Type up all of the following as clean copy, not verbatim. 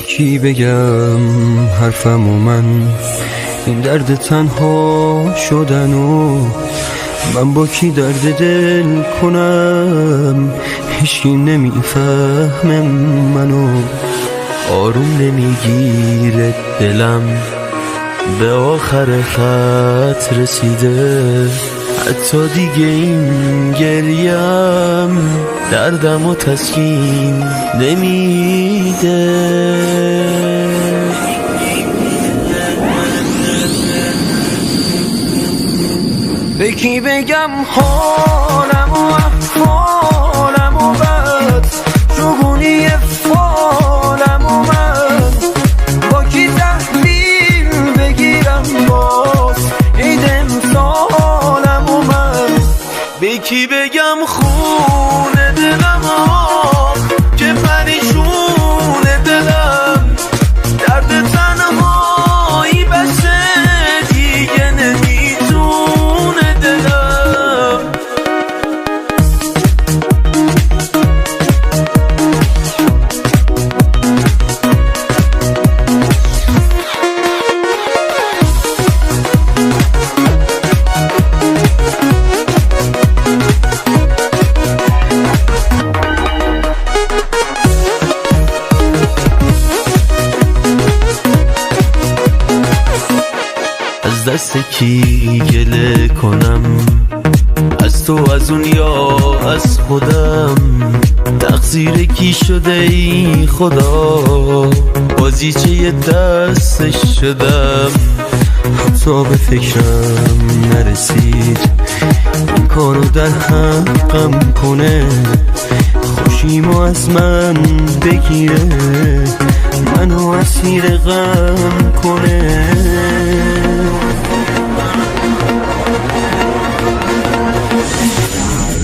کی بگم حرفم و من این درد تنها شدن و من با کی درد دل کنم. هیچی نمیفهمه منو، آروم نمیگیره دلم، به آخر خط رسیده. حتی دیگه این گریم دردم و تسکین نمیده. به کی بگم حالم و احوالم و بد شگونی فالم و من با کی تحلیل بگیرم باز عید امسالم و من. به کی بگم خون دلم که پریشون دلم درد تنهایی بسه دیگه نمیتونه دلم. از دست کی گله کنم، از تو، از اون یا از خودم؟ تقصیر کی شده ای خدا؟ بازیچه دستش شدم. حتی به فکرم نرسید این کارو در حقم کنه، خوشیمو از من بگیره، منو اسیر غم کنه.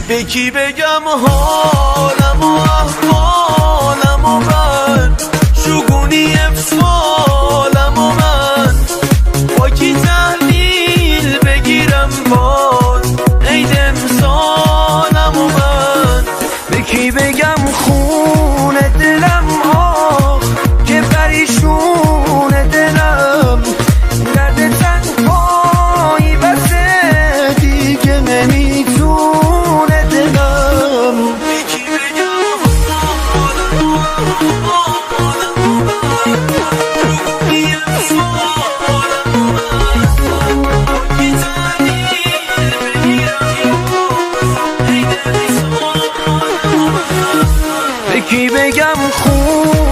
به کی بگم حالم و احوالم و من شگونی افعالم و من با کی تحلیل بگیرم باز عید امسالم و من. به کی بگم خون دلم که پریشون دلم درد تنهایی بسه دیگه نمیتونه دلم. به کی بگم خون